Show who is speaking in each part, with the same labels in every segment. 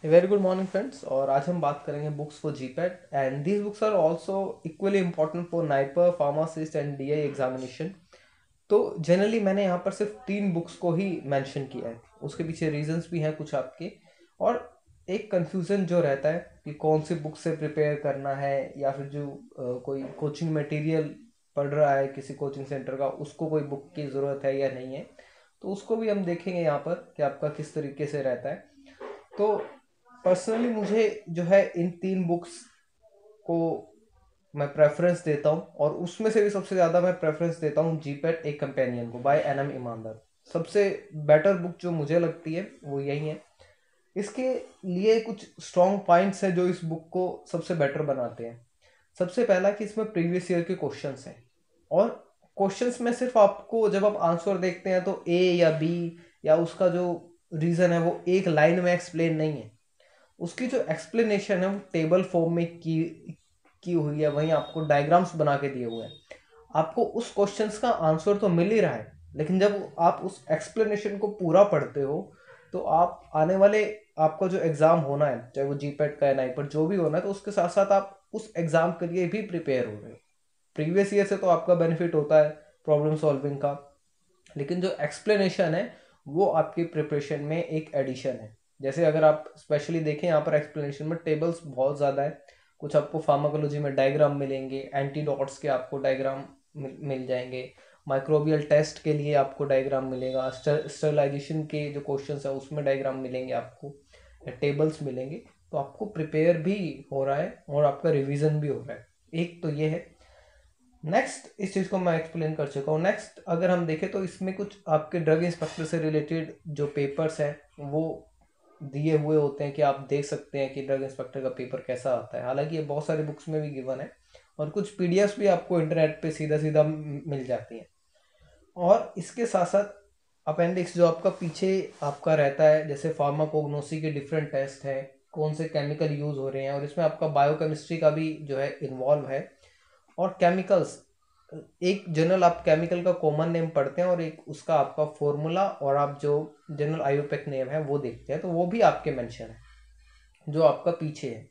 Speaker 1: Very good morning friends. और आज हम बात करेंगे books for GPAT and these books are also equally important for NIPER pharmacist and DI examination. तो generally मैंने यहाँ पर सिर्फ 3 बुक्स को ही मेंशन किया है। उसके पीछे रीजंस भी हैं कुछ आपके, और एक कंफ्यूजन जो रहता है कि कौन सी बुक से प्रिपेयर करना है, या फिर जो कोई कोचिंग मटेरियल पढ़ रहा है किसी कोचिंग सेंटर का, उसको कोई बुक की ज़रूरत है या नहीं है। तो उसको भी हम देखेंगे यहाँ पर कि आपका किस तरीके से रहता है। तो पर्सनली मुझे जो है इन 3 बुक्स को मैं प्रेफरेंस देता हूँ, और उसमें से भी सबसे ज़्यादा मैं प्रेफरेंस देता हूँ जीपेट एक कंपेनियन को बाय एनएम ईमानदार। सबसे बेटर बुक जो मुझे लगती है वो यही है। इसके लिए कुछ स्ट्रॉन्ग पॉइंट्स हैं जो इस बुक को सबसे बेटर बनाते हैं। सबसे पहला कि इसमें प्रीवियस ईयर के क्वेश्चंस हैं, और क्वेश्चंस में सिर्फ आपको जब आप आंसर देखते हैं तो ए या बी या उसका जो रीज़न है वो एक लाइन में एक्सप्लेन नहीं है। उसकी जो एक्सप्लेनेशन है वो टेबल फॉर्म में की हुई है। वहीं आपको डायग्राम्स बना के दिए हुए हैं। आपको उस क्वेश्चंस का आंसर तो मिल ही रहा है, लेकिन जब आप उस एक्सप्लेनेशन को पूरा पढ़ते हो तो आप आने वाले आपका जो एग्ज़ाम होना है, चाहे वो जीपेट का या नाइपर जो भी होना है, तो उसके साथ साथ आप उस एग्ज़ाम के लिए भी प्रिपेयर हो रहे हो। प्रीवियस ईयर से तो आपका बेनिफिट होता है प्रॉब्लम सॉल्विंग का, लेकिन जो एक्सप्लेनेशन है वो आपकी प्रिपरेशन में एक एडिशन है। जैसे अगर आप स्पेशली देखें यहाँ पर एक्सप्लेनेशन में टेबल्स बहुत ज़्यादा है। कुछ आपको फार्माकोलॉजी में डायग्राम मिलेंगे, एंटीडॉट्स के आपको डायग्राम मिल जाएंगे, माइक्रोबियल टेस्ट के लिए आपको डायग्राम मिलेगा, स्टरलाइजेशन के जो क्वेश्चन है उसमें डायग्राम मिलेंगे आपको, टेबल्स मिलेंगे। तो आपको प्रिपेयर भी हो रहा है और आपका रिवीजन भी हो रहा है। एक तो ये है। नेक्स्ट, इस चीज़ को मैं एक्सप्लेन कर चुका हूँ। नेक्स्ट अगर हम देखें तो इसमें कुछ आपके ड्रग इंस्पेक्टर से रिलेटेड जो पेपर्स हैं वो दिए हुए होते हैं कि आप देख सकते हैं कि ड्रग इंस्पेक्टर का पेपर कैसा आता है। हालांकि ये बहुत सारी बुक्स में भी गिवन है, और कुछ पीडीएफ्स भी आपको इंटरनेट पे सीधा सीधा मिल जाती हैं। और इसके साथ साथ अपेंडिक्स जो आपका पीछे आपका रहता है, जैसे फार्माकोग्नोसी के डिफरेंट टेस्ट हैं, कौन से केमिकल यूज़ हो रहे हैं, और इसमें आपका बायोकेमिस्ट्री का भी जो है इन्वॉल्व है। और केमिकल्स, एक जनरल आप केमिकल का कॉमन नेम पढ़ते हैं और एक उसका आपका फॉर्मूला, और आप जो जनरल आयुर्वेदिक नेम है वो देखते हैं, तो वो भी आपके मेंशन है जो आपका पीछे है,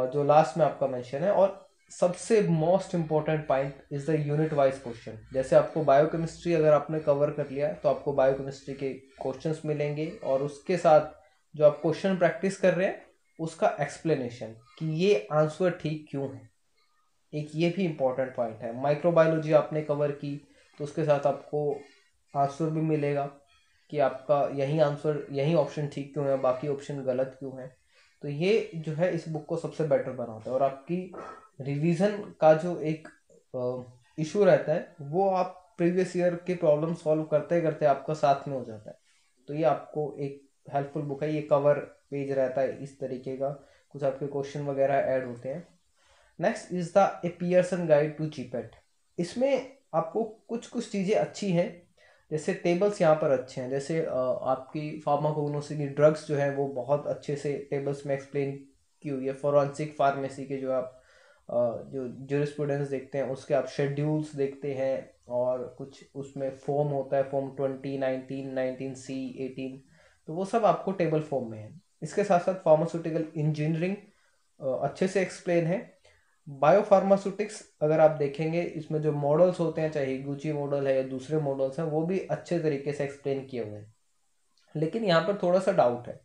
Speaker 1: जो लास्ट में आपका मेंशन है। और सबसे most important point is the unit wise question. जैसे आपको बायोकेमिस्ट्री अगर आपने कवर कर लिया है तो आपको बायोकेमिस्ट्री के क्वेश्चंस मिलेंगे, और उसके साथ जो आप क्वेश्चन प्रैक्टिस कर रहे हैं उसका एक्सप्लेनेशन कि ये आंसर ठीक क्यों है। एक ये भी इम्पोर्टेंट पॉइंट है। माइक्रोबायोलॉजी आपने कवर की तो उसके साथ आपको आंसर भी मिलेगा कि आपका यही आंसर, यही ऑप्शन ठीक क्यों है, बाकी ऑप्शन गलत क्यों है। तो ये जो है इस बुक को सबसे बेटर बनाता है। और आपकी रिवीजन का जो एक इशू रहता है वो आप प्रीवियस ईयर के प्रॉब्लम सॉल्व करते करते आपका साथ में हो जाता है। तो ये आपको एक हेल्पफुल बुक है। ये कवर पेज रहता है इस तरीके का, कुछ आपके क्वेश्चन वगैरह ऐड होते हैं। Next is the a Pearson guide to GPAT. इसमें आपको कुछ कुछ चीज़ें अच्छी हैं, जैसे टेबल्स यहाँ पर अच्छे हैं। जैसे आपकी फार्माकोग्नोसी की ड्रग्स जो है वो बहुत अच्छे से टेबल्स में एक्सप्लेन की हुई है। फॉरेंसिक फार्मेसी के जो आप जो जूरिस्प्रूडेंस देखते हैं उसके आप शेड्यूल्स देखते हैं, और कुछ उसमें फॉर्म होता है, फॉर्म 20, 19, 19C, 18, तो वो सब आपको टेबल फॉर्म में है। इसके साथ साथ फार्मास्यूटिकल इंजीनियरिंग अच्छे से एक्सप्लेन है। बायोफार्मास्यूटिक्स अगर आप देखेंगे इसमें जो मॉडल्स होते हैं, चाहे गुची मॉडल है या दूसरे मॉडल्स हैं, वो भी अच्छे तरीके से एक्सप्लेन किए हुए हैं। लेकिन यहाँ पर थोड़ा सा डाउट है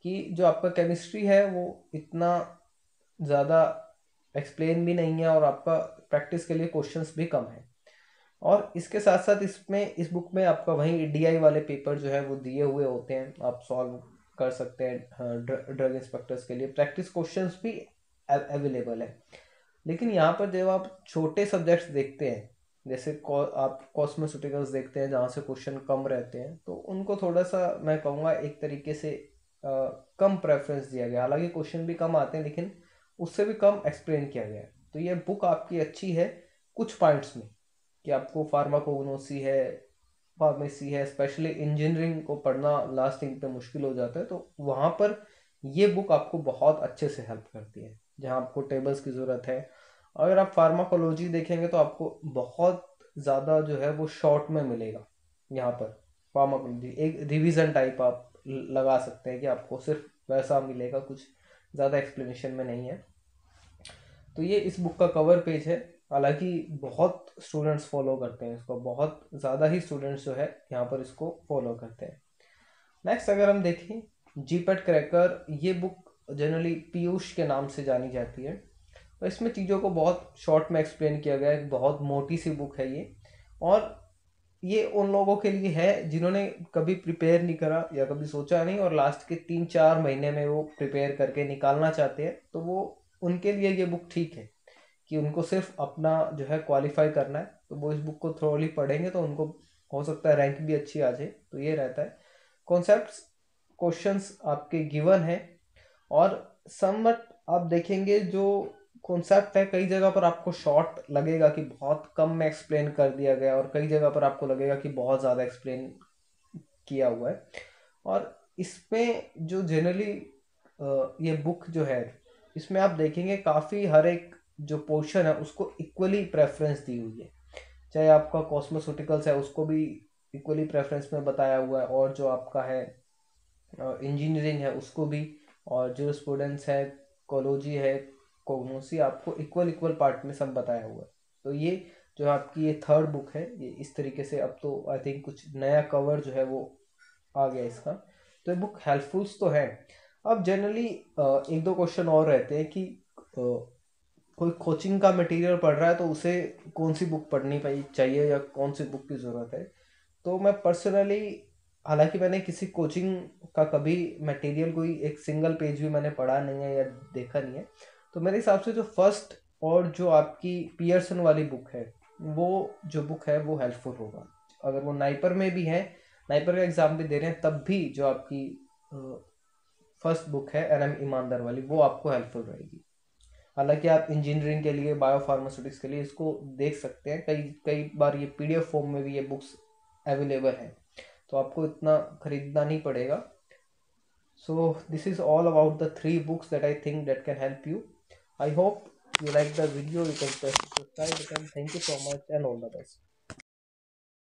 Speaker 1: कि जो आपका केमिस्ट्री है वो इतना ज़्यादा एक्सप्लेन भी नहीं है, और आपका प्रैक्टिस के लिए क्वेश्चंस भी कम है। और इसके साथ साथ इसमें इस बुक में आपका वही डीआई वाले पेपर जो है वो दिए हुए होते हैं, आप सॉल्व कर सकते हैं। ड्रग इंस्पेक्टर्स के लिए प्रैक्टिस क्वेश्चंस भी अवेलेबल है। लेकिन यहाँ पर जब आप छोटे सब्जेक्ट्स देखते हैं, जैसे आप कॉस्मेटिकल्स देखते हैं जहाँ से क्वेश्चन कम रहते हैं, तो उनको थोड़ा सा मैं कहूँगा एक तरीके से कम प्रेफरेंस दिया गया। हालांकि क्वेश्चन भी कम आते हैं, लेकिन उससे भी कम एक्सप्लेन किया गया है। तो ये बुक आपकी अच्छी है कुछ पॉइंट्स में, कि आपको फार्माकोग्नोसी है, फार्मेसी है, स्पेशली इंजीनियरिंग को पढ़ना लास्ट टाइम पे मुश्किल हो जाता है, तो वहाँ पर ये बुक आपको बहुत अच्छे से हेल्प करती है जहाँ आपको टेबल्स की ज़रूरत है। अगर आप फार्माकोलॉजी देखेंगे तो आपको बहुत ज़्यादा जो है वो शॉर्ट में मिलेगा। यहाँ पर फार्माकोलॉजी एक रिवीजन टाइप आप लगा सकते हैं कि आपको सिर्फ वैसा मिलेगा, कुछ ज़्यादा एक्सप्लेनेशन में नहीं है। तो ये इस बुक का कवर पेज है। हालांकि बहुत स्टूडेंट्स फॉलो करते हैं इसको, बहुत ज़्यादा ही स्टूडेंट्स जो है यहाँ पर इसको फॉलो करते हैं। नेक्स्ट अगर हम देखें जीपेट क्रैकर, ये बुक जनरली पीयूष के नाम से जानी जाती है और इसमें चीज़ों को बहुत शॉर्ट में एक्सप्लेन किया गया है। बहुत मोटी सी बुक है ये, और ये उन लोगों के लिए है जिन्होंने कभी प्रिपेयर नहीं करा या कभी सोचा नहीं और लास्ट के 3-4 महीने में वो प्रिपेयर करके निकालना चाहते हैं, तो वो उनके लिए ये बुक ठीक है कि उनको सिर्फ अपना जो है क्वालिफाई करना है, तो वो इस बुक को थ्रोली पढ़ेंगे तो उनको हो सकता है रैंक भी अच्छी आ जाए। तो ये रहता है। कॉन्सेप्ट्स, क्वेश्चंस आपके गिवन है, और समवट आप देखेंगे जो कॉन्सेप्ट है कई जगह पर आपको शॉर्ट लगेगा कि बहुत कम में एक्सप्लेन कर दिया गया, और कई जगह पर आपको लगेगा कि बहुत ज़्यादा एक्सप्लेन किया हुआ है। और इसमें जो जनरली ये बुक जो है, इसमें आप देखेंगे काफ़ी हर एक जो पोर्शन है उसको इक्वली प्रेफरेंस दी हुई है। चाहे आपका कॉस्मेटिकल्स है उसको भी इक्वली प्रेफरेंस में बताया हुआ है, और जो आपका है इंजीनियरिंग है उसको भी, और जो स्टूडेंट्स है कोलोजी है कोग्नोसी, आपको इक्वल इक्वल पार्ट में सब बताया हुआ है। तो ये जो आपकी ये थर्ड बुक है ये इस तरीके से, अब तो आई थिंक कुछ नया कवर जो है वो आ गया इसका। तो ये बुक हेल्पफुल्स तो है। अब जनरली एक दो क्वेश्चन और रहते हैं कि कोई कोचिंग का मटेरियल पढ़ रहा है तो उसे कौन सी बुक पढ़नी चाहिए या कौन सी बुक की ज़रूरत है। तो मैं पर्सनली, हालांकि मैंने किसी कोचिंग का कभी मटेरियल कोई एक सिंगल पेज भी मैंने पढ़ा नहीं है या देखा नहीं है, तो मेरे हिसाब से जो फर्स्ट और जो आपकी पियर्सन वाली बुक है, वो जो बुक है वो हेल्पफुल होगा। अगर वो नाइपर में भी है, नाइपर का एग्ज़ाम भी दे रहे हैं, तब भी जो आपकी फर्स्ट बुक है एन एम ईमानदार वाली, वो आपको हेल्पफुल रहेगी। हालांकि आप इंजीनियरिंग के लिए, बायो फार्मास्यूटिक्स के लिए इसको देख सकते हैं, कई कई बार ये पीडीएफ फॉर्म में भी ये बुक्स अवेलेबल है, तो आपको इतना खरीदना नहीं पड़ेगा। So this is all about the 3 books that I think that can help you. I hope you like the video. You can press the subscribe button. Thank you so much and all the best.